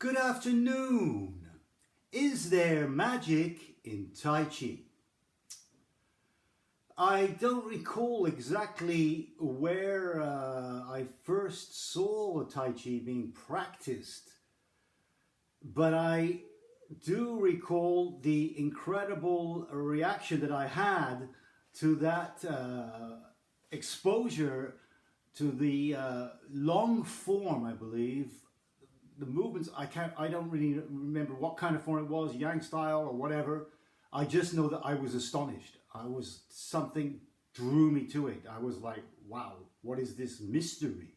Good afternoon. Is there magic in Tai Chi? I don't recall exactly where I first saw Tai Chi being practiced, but I do recall the incredible reaction that I had to that exposure to the long form, I believe. The movements, I don't really remember what kind of form it was, Yang style or whatever. I just know that I was astonished. Something drew me to it. I was like, wow, what is this mystery?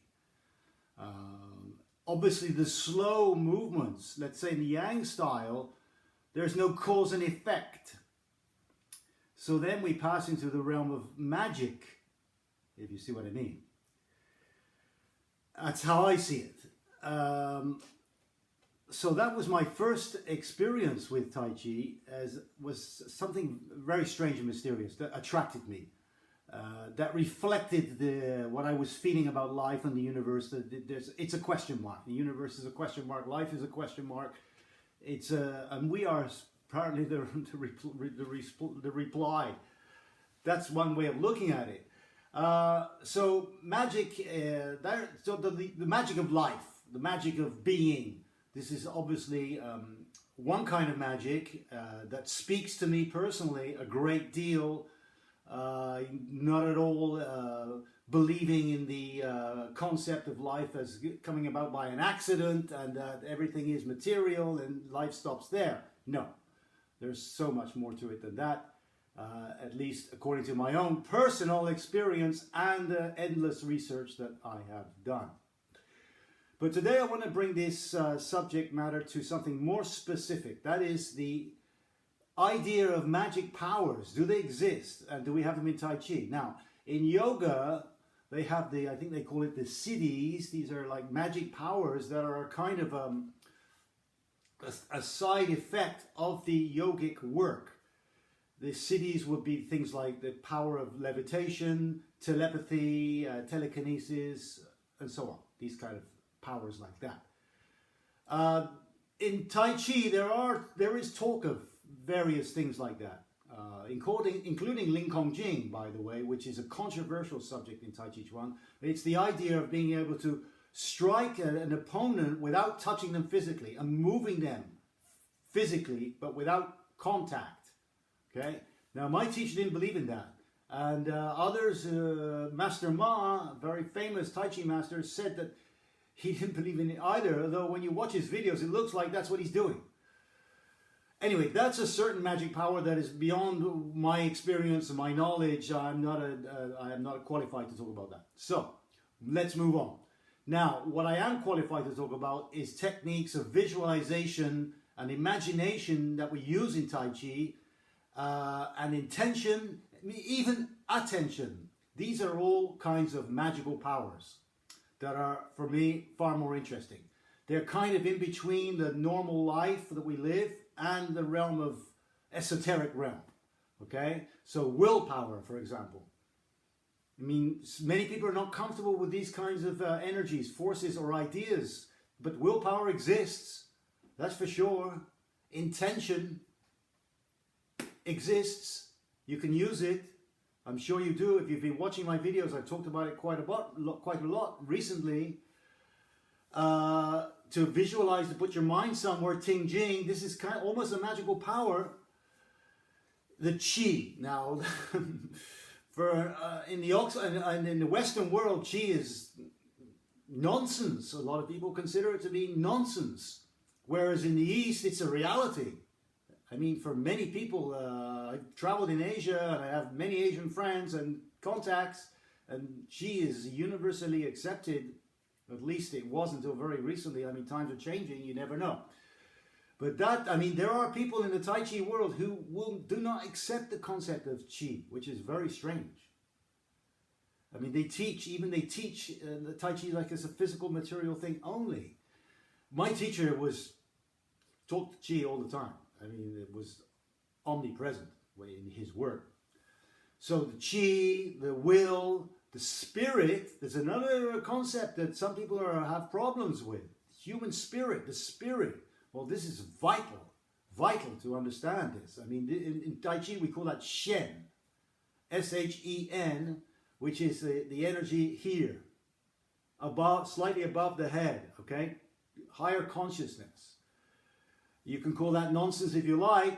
Obviously the slow movements, let's say in the Yang style, there's no cause and effect. So then we pass into the realm of magic, if you see what I mean. That's how I see it. So that was my first experience with Tai Chi, was something very strange and mysterious that attracted me, that reflected what I was feeling about life and the universe. It's a question mark. The universe is a question mark. Life is a question mark. And we are apparently the reply. That's one way of looking at it. So magic, the magic of life, the magic of being. This is obviously one kind of magic that speaks to me personally a great deal. Not at all believing in the concept of life as coming about by an accident and that everything is material and life stops there. No, there's so much more to it than that. At least according to my own personal experience and the endless research that I have done. But today I want to bring this subject matter to something more specific. That is the idea of magic powers. Do they exist? And do we have them in Tai Chi? Now, in yoga, they have I think they call it the siddhis. These are like magic powers that are kind of a side effect of the yogic work. The siddhis would be things like the power of levitation, telepathy, telekinesis, and so on. These kind of powers like that. In Tai Chi, there is talk of various things like that, including Ling Kong Jing, by the way, which is a controversial subject in Tai Chi Chuan. It's the idea of being able to strike an opponent without touching them physically and moving them physically, but without contact. Okay. Now, my teacher didn't believe in that. And others, Master Ma, very famous Tai Chi master, said that he didn't believe in it either, although when you watch his videos, it looks like that's what he's doing. Anyway, that's a certain magic power that is beyond my experience and my knowledge. I am not qualified to talk about that. So, let's move on. Now, what I am qualified to talk about is techniques of visualization and imagination that we use in Tai Chi, and intention, even attention. These are all kinds of magical powers that are, for me, far more interesting. They're kind of in between the normal life that we live and the realm of esoteric realm. Okay? So willpower, for example. I mean, many people are not comfortable with these kinds of energies, forces, or ideas, but willpower exists. That's for sure. Intention exists. You can use it. I'm sure you do. If you've been watching my videos, I've talked about it quite a lot recently. To visualize, to put your mind somewhere, Ting Jing. This is kind of almost a magical power. The Qi. Now, in the Western world, Qi is nonsense. A lot of people consider it to be nonsense. Whereas in the East, it's a reality. I mean, for many people, I've traveled in Asia and I have many Asian friends and contacts, and Qi is universally accepted. At least it was until very recently. I mean, times are changing, you never know. But there are people in the Tai Chi world who do not accept the concept of Qi, which is very strange. I mean, they teach the Tai Chi like it's a physical material thing only. My teacher taught Qi all the time. I mean, it was omnipresent in his work. So the Qi, the will, the spirit, there's another concept that some people have problems with. human spirit, the spirit. Well, this is vital to understand this. I mean, in Tai Chi we call that Shen, S-H-E-N, which is the energy here, slightly above the head, okay? Higher consciousness. You can call that nonsense if you like,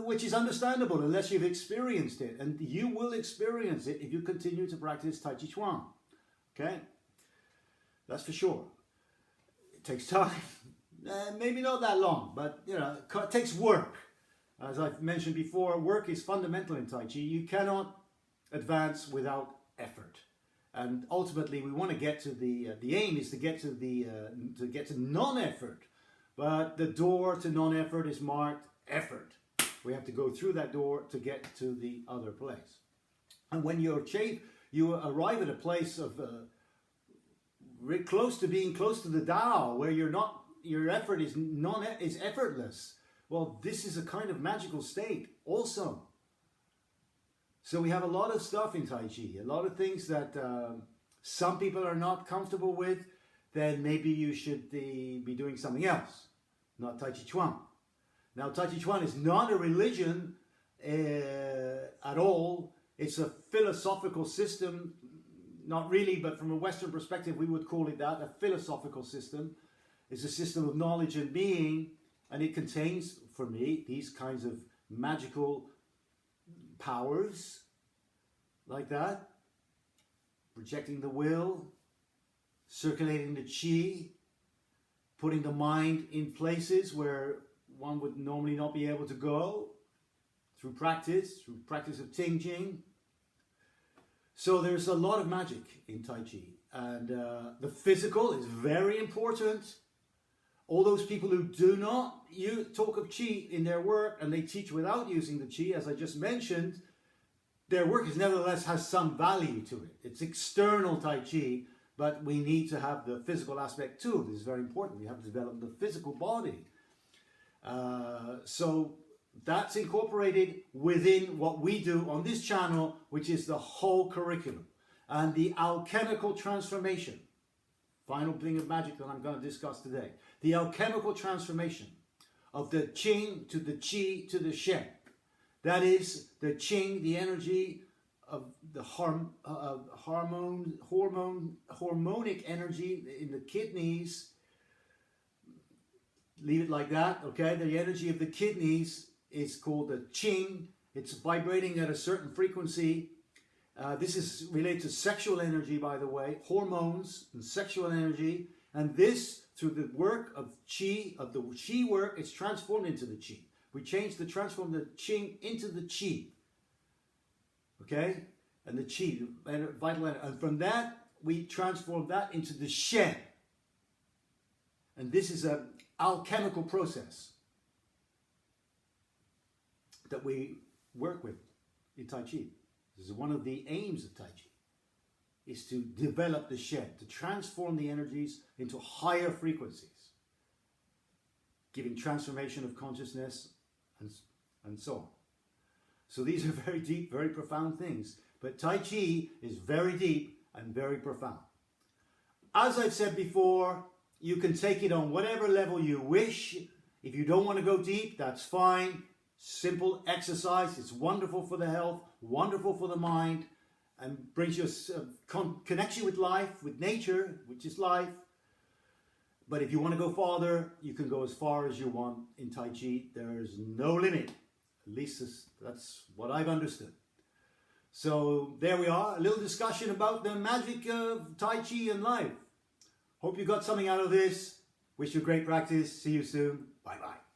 which is understandable unless you've experienced it. And you will experience it if you continue to practice Tai Chi Chuan. Okay? That's for sure. It takes time. Maybe not that long, but it takes work. As I've mentioned before, work is fundamental in Tai Chi. You cannot advance without effort. And ultimately, we want to get to the aim is to get to non-effort. But the door to non-effort is marked effort. We have to go through that door to get to the other place. And when you arrive at a place of close to being close to the Tao, where your effort is effortless. Well, this is a kind of magical state also. So we have a lot of stuff in Tai Chi, a lot of things that some people are not comfortable with. Then maybe you should be doing something else, not Tai Chi Chuan. Now, Tai Chi Chuan is not a religion at all. It's a philosophical system, not really, but from a Western perspective, we would call it that, a philosophical system. It's a system of knowledge and being, and it contains, for me, these kinds of magical powers, like that, projecting the will, circulating the chi, putting the mind in places where one would normally not be able to go, through practice of Ting Jing. So there's a lot of magic in Tai Chi, and the physical is very important. All those people who do not talk of Qi in their work and they teach without using the Qi, as I just mentioned, their work nevertheless has some value to it. It's external Tai Chi, but we need to have the physical aspect too. This is very important. We have to develop the physical body. So that's incorporated within what we do on this channel, which is the whole curriculum. And the alchemical transformation, final thing of magic that I'm going to discuss today. The alchemical transformation of the Qing to the Qi to the Shen. That is the Qing, the energy of the hormonic energy in the kidneys. Leave it like that, okay? The energy of the kidneys is called the Qing. It's vibrating at a certain frequency. This is related to sexual energy, by the way, hormones and sexual energy. And this, through the work of Qi, of the Qi work, it's transformed into the Qi. We transform the Qing into the Qi. Okay? And the Qi, the vital energy. And from that, we transform that into the Shen. And this is an alchemical process that we work with in Tai Chi. This is one of the aims of Tai Chi, is to develop the Shen, to transform the energies into higher frequencies, giving transformation of consciousness and so on. So these are very deep, very profound things. But Tai Chi is very deep and very profound. As I've said before, you can take it on whatever level you wish. If you don't want to go deep, that's fine. Simple exercise. It's wonderful for the health, wonderful for the mind, and brings you a connection with life, with nature, which is life. But if you want to go farther, you can go as far as you want in Tai Chi. There's no limit. At least that's what I've understood. So there we are. A little discussion about the magic of Tai Chi and life. Hope you got something out of this. Wish you great practice. See you soon. Bye-bye.